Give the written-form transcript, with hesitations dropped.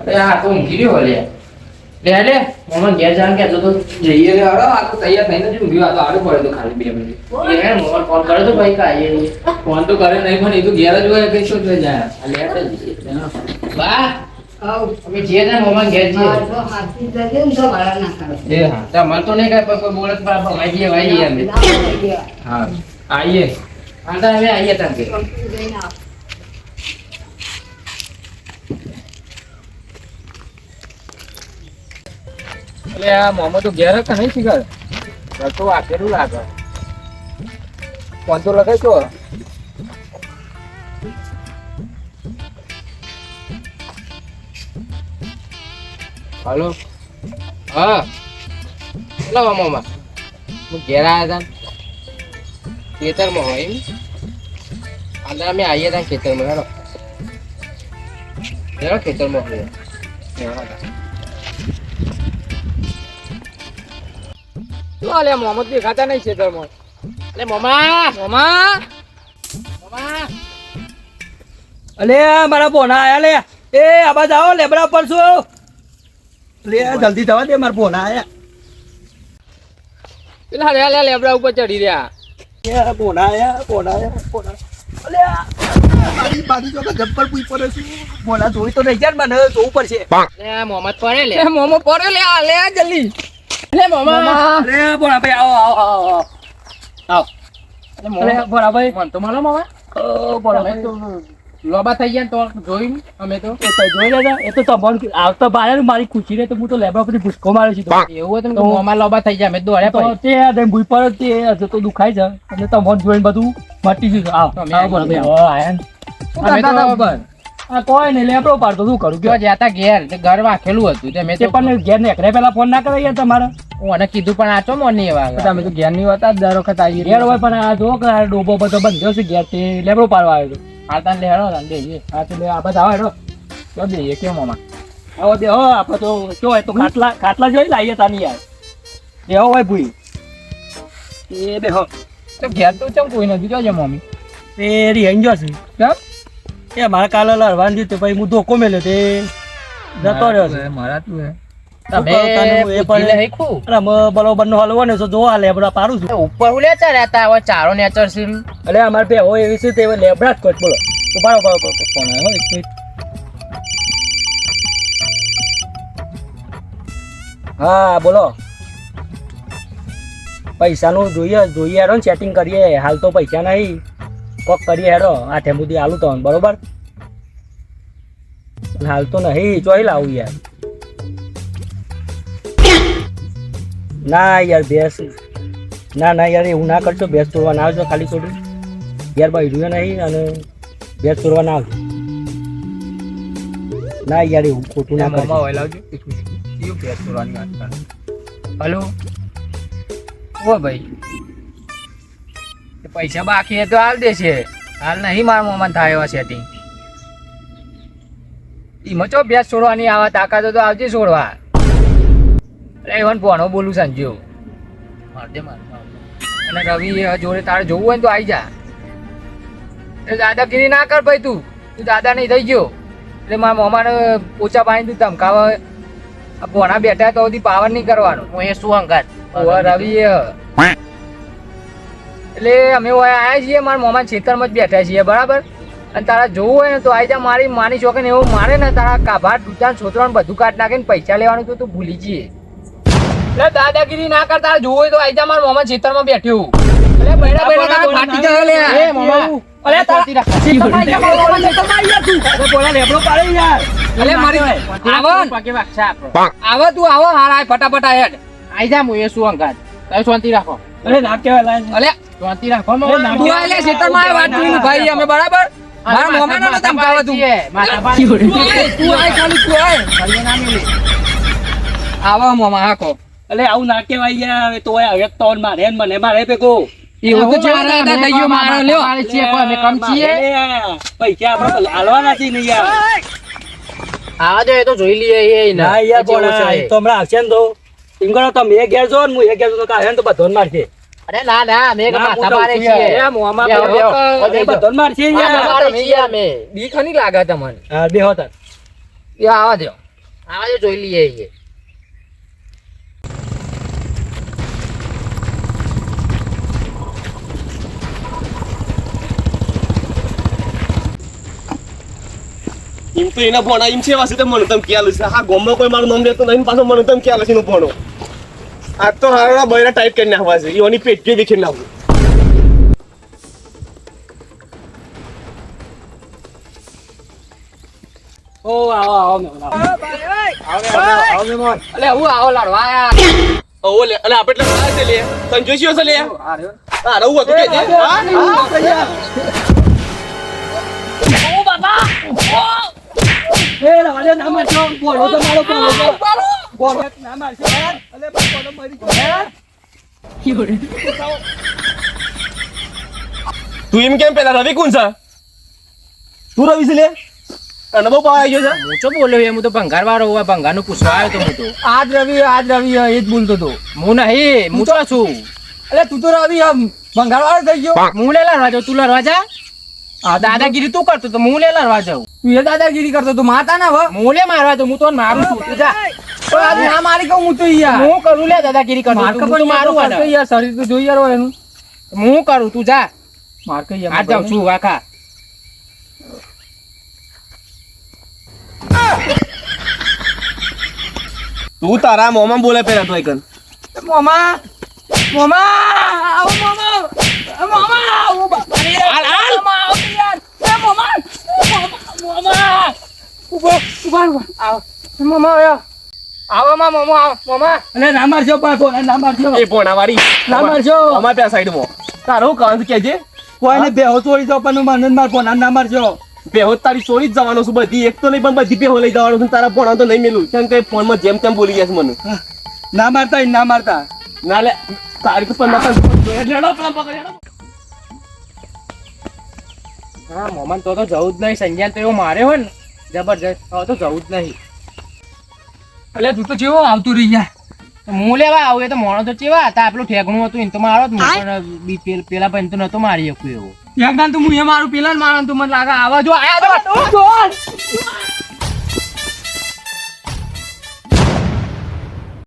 અરે આ તો ઊંઘી રહ્યો લે લે મોમન ઘેર જાણ કે તો જઈએ રે અરે આ તો તૈયાર થઈને જ ઊંઘ્યો આ તો આડું પડે તો ખાલી 2 મિનિટ એ મોમન ફોન કર્યો તો ભાઈ કાઈએ ફોન તો કરે નહીં પણ એ તો ઘેર જ હોય કઈ શું થઈ જાય આ લેટ જ બા અમે જઈએ ને મોમન ઘેર જઈએ એ હા તમાર તો નહીં કઈ કોઈ બોલત પર ભાઈ જઈએ ભાઈ અમે હા આઈએ આંટા અમે આઈએ તાન કે એટલે આ મોહમ્મદ તો ઘેર કે નહીં શીખર તો આખેરું લાગે ફોન તો લગાય તો હાલો હા ચલો મોમા હું ઘેર આવ્યા હતા ખેતરમાં હોય એમ આંટા અમે આઈએ તા ખેતરમાં હેડો હેડો ખેતરમાં હોય લે મોહમ્મદ દેખાતા નહીં ખેતરમાં અલે મોમા મોમા મોમા અલે મારા બોના આયા લે એ આબા જાઓ લેબડા પર શું લે જલ્દી થવા દે મારા બોના આયા પેલા રે લેબડા ઉપર ચડી રહ્યા એ બોના આયા અલે મારી બાજુ જો જબ્બર પૂઈ પડે છે બોના જોઈ તો નહીં જાય મને જોવું પડશે લે મોહમ્મદ પડે લે મોહમ્મદ પડે લે આ લે જલ્દી લે મોમા અરે બોના ભાઈ આવો અલે મોમા બોના ભાઈ મન તો માલો મોમા બોના અમે ભાઈ તો લોબા થઈ ગયા તો જોઈને અમે તો એ તો જોઈ લેજો એ તો તમને આવતા બારે મારી ખુશી રે તો હું તો લેબડા પરથી ભૂસકો માર્યો છું એવું હતું કે મોમા લોબા થઈ ગયા અમે દોડ્યા તો પછી તે ભૂઈ પર તે હજુ તો દુખાય છે અને તમને જોઈને બધું મટી ગયું આવો અમે આવો બોના ભાઈ આયા શું કરતા હતા ઉપર? આ કોઈ નહીં લેબડો પાડતો શું કરું જો જાતા ઘેર તે ઘર વાખેલું હતું તે મેં તે તો પણ ઘેર ને એકરે પેલા ફોન ના કરાય તમારે મને કીધું પણ આચો મોન નહીં એવા તમે તો ઘેર ની વાત દર વખત આવી ઘેર હોય પણ આ જો કે આ ડોબો બધો બંધ્યો છે ઘેર તે લેબડો પાડવા આવ્યો હાલતા લે હેડો તાન દેજે હા તો આ બધા આવે હેડો તો દઈએ કેમ મોમા આવો દે હો આપણે તો શું હોય તો ખાટલા જોઈ લાવીએ તાની યાર દેવો હોય ભૂઈ એ બે હો તો ઘેર તો ચમ કોઈ નથી જોજે મમ્મી તે રિહાઈ ગયો છે કેમ એ મારા કાલે લડવાનું થયું પછી હું ધોકો મેલ્યો તે જતો રહ્યો છે મારા તું તમે એ પણ લખ્યું અરે અમે બરોબર નો હલવો ને તો જોવા લેબડા પાડું છું ઉપર હું લેચા રહેતા હવે ચારો નેચર છે અરે અમારે બે હોય એવી છે તે લેબડા જ કોચ બોલો ઉભારો ફોન આવ્યો એક મિનિટ હા બોલો પૈસાનું જોઈએ હેડો ને સેટિંગ કરીએ હાલ તો પૈસા નહીં કોક કરીએ હેડો આ ઠેમુદી આલું તો બરોબર હાલ તો નહીં ચોઈ લાવું યાર ના યાર ભેંસ ના યાર એવું ના કરશો ભેંસ ચોરવા ના આવજો ખાલી છોડી યાર ભાઈ જોયું નહીં અને ભેંસ ચોરવા ના આવજો ના યાર એવું ખોટું ના કરશો હલો ઓ ભાઈ પૈસા બાકી હે તો હાલ દેશે હાલ નહીં મારા મોમાં થાય એવા સેટિંગ એમાં ચો ભેંસ છોડવાની આવા તાકાત તો આવજે છોડવા અરે એવન ભણો બોલું સંજો મારજે અને રવિ જોડે તારે જોવું હોય ને તો આવી જા એ દાદાગીરી ના કર ભાઈ તું દાદા નહીં થઈ ગયો એટલે મારા મોમાને પોચા પાણી તું ધમકાવા ભણા બેઠા તો સુધી પાવર નહીં કરવાનો હું એ શું અંગાત રવિ એટલે અમે આયા છીએ મારા મોમાં ખેતરમાં જ બેઠા છીએ બરાબર અને તારા જોવું હોય ને તો આવી જા મારી માની છોકરીને એવું મારે ને તારા કાભાર ટૂંચા છોતરાને બધું કાઢ નાખે ને પૈસા લેવાનું તો તું ભૂલી જઈએ એટલે દાદાગીરી ના કર તારે જોવું હોય તો આવી જા મારા મોમાં ખેતરમાં બેઠ્યું એટલે બૈરા ફાટી જાય લે એ મોમા અરે તારા ખેતરમાં આવી જા મારા મોમાં ખેતરમાં આવી જા તું અરે બોલા લેબડો પાડે યાર અલે મારી આવો તું આવો હારા ફટાફટ હેડ આઈ જા હું એ શું અંગાત તમે શાંતિ રાખો અરે ના કેવા લાય અલે શાંતિ રાખો તું નાખો. આલે ખેતરમાં આ વાત જોઈને ભાઈ અમે બરાબર મારા મોમાનો ન ધમકાવા તું તું આય ખાલી તું આય ખાલી ના મિલે આવો મોમા હાકો અલે આવું ના કેવાય યાર તો હવે તોન મારે ને મને મારે ભેગો એવું તો ચાર દાદા દઈયો મારો લ્યો મારે છીએ કોઈ અમે કમ છીએ પૈસા આપણે હાલવાના છે ને યાર આવા દે તો જોઈ લઈએ એ ના યાર પણ તો હમણાં આવશે ને તો એમ કરો તમે એક ઘેર જો ને હું એક ઘેર જો તો કાહે તો બધોન મારશે અરે ના ના અમે માથા મારે છીએ એ મોમાં બધોન મારશે યાર મારે છીએ અમે બીક નહીં લાગે તમને હા બે હોતા એ આવા દો આવા જો જોઈ લઈએ એ એમ તો એના ભણા એમ છે વાસી તો મને તમ ખ્યાલ છે હા ગોમમાં કોઈ મારું નામ લેતો નહીં પાછો મને તમ ખ્યાલ છે એનો ભણો આ તો હારા બૈરા ટાઈપ કરી નાખવા છે એની પેટી વિખેર નાખવું ઓ આવો આવો મેમન આવો મેમન અલે હું આવો લડવા આયા ઓ લે અલે આપણે એટલે છે લે સંજોશીઓ છે લે હા રહું હતું કે એ રાલે ના મારજો બોલો તો મારો બોલો ના મારજો અલે બોલો મરી ગયો તું એમ કેમ પેલા રવિ કોણ છે તું રવિ છે લે અને બહુ પાવા આવી ગયો છે હું તો બોલ્યો હું તો ભંગાર વાળો હોય ભંગાર નું પૂછવા આવ્યો તો હું તો આજ રવિ એ જ બોલતો તો હું નહીં હું તો છું અલે તું તો રવિ ભંગારવાળો થઈ ગયો હું લે લડવા જાઉં તું લડવા જા આ દાદાગીરી તું કરતો તો હું લે લડવા જાઉં તું એ દાદાગીરી કરતો તો માતા ના હવે હું લે મારવા જાઉં હું તો મારું છું તું જા તો આજ ના મારી કહું હું તો યાર હું કરું લે દાદાગીરી કરતો માર તું મારું વાડા યાર શરીર તો જોઈ યાર હોય એનું હું કરું તું જા માર કઈ આ જાઉં છું વાખા તું તારા મોમાં બોલે પેલા તો એકન મોમા મોમા આવો મોમા મોમા આવો બાપા રે હાલ, હાલ. મોમા આવો યાર એ મોમા મોમા ઉભા આવો મોમા આવો માં મોમો આવો મોમા અલે ના મારજો પાકો ના મારજો એ ભણા વાળી ના મારજો અમાર પેલા સાઈડમાં તારો કાંત કે છે કોઈને બેહો ચોરી જાવ પણ મને માર કોના ના મારજો બેહો તારી ચોરી જ જવાનો છું બધી એક તો નહીં પણ બધી બેહો લઈ જવાનો છું તારા ભણા તો નહીં મેલું કેમ કે ફોનમાં જેમ તેમ બોલી ગયા છે મને ના મારતા ના મારતા ના લે તારી તો પણ હા મોમન તો જવું જ નહીં સંજ્ઞાન તો એવો મારે હોય ને જબરજસ્ત હવે તો જવું જ નહીં અલે તું તો કેવો આવતું રહી યાર હું લેવા આવું એ તો મોણો તો ચેવા હતા પેલું ઠેકણું હતું એને તો મારો જ પણ પેલા ભાઈ તો નતો મારી શકું એવું યાર તો હું એ મારું પેલા મારું તો મને લાગે આવા જો આયા તો